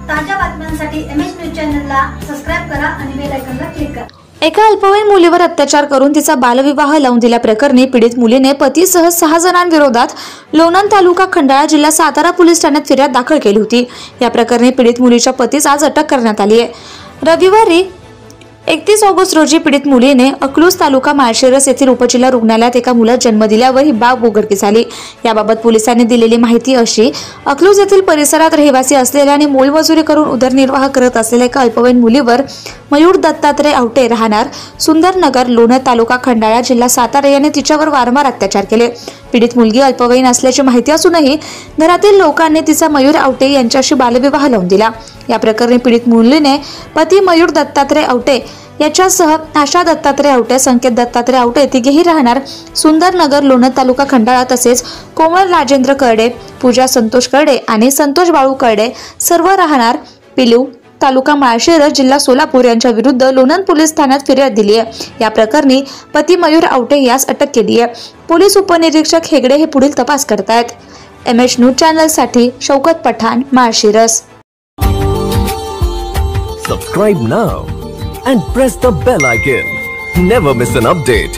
ताज्या बातम्यांसाठी MS news चॅनलला सबस्क्राइब करा आणि बेल आयकॉनला क्लिक करा। एका अल्पवयीन मुलीवर अत्याचार करून तिचा बालविवाह लावून दिल्याप्रकरणी पीडित मुलीने पतीसह 6 जणांविरोधात लोणंद तालुका खंडाळा जिल्हा सातारा पोलीस ठाण्यात फिर्याद दाखल केली होती। या प्रकरणी पीडित मुलीच्या पतीस आज अटक करण्यात आली आहे। रविवारी 31 ऑगस्ट रोजी पीडित मुलीने अकलूज तालुका माळशिरस येथील उपजिल्हा रुग्णालयात एका मुलास जन्म दिल्यावर ही बाब उघडकीस आली। याबाबत पोलिसांनी दिलेली माहिती अशी, अकलूज येथील परिसरात रहिवासी असलेल्या आणि मोलमजुरी करून उदरनिर्वाह करत असलेल्या एका अल्पवयीन मुलीवर मयूर दत्तात्रय आवटे राहणार सुंदरनगर लोणंद तालुका खंडाळा जिल्हा सातारा याने तिच्यावर वारंवार अत्याचार केले। पीडित मुलगी अल्पवयीन असल्याची माहिती असूनही घरातील लोकांनी तिचा मयूर आवटे यांच्याशी बालविवाह लावून दिला। या प्रकरणी पीडित मुलीने पती मयूर दत्तात्रय आवटे याच्यासह आशा दत्तात्रय आवटे, संकेत दत्तात्रय आवटे तिघेही राहणार सुंदरनगर लोणंद तालुका खंडाळा तसेच कोमल राजेंद्र करडे, पूजा संतोष करडे आणि संतोष बाळू करडे सर्व राहणार पिलू तालुका माळशिरस जिल्हा सोलापूर यांच्या विरुद्ध लोणंद पोलीस ठाण्यात फिर्याद दिली आहे। या प्रकरणी पती मयूर आवटे यास अटक केली आहे। पोलीस उपनिरीक्षक हेगडे हे पुढील तपास करतायत। MS न्यूज चॅनल साठी Shaukat Pathan, Malshiras. Subscribe now and press the bell icon. Never miss an update.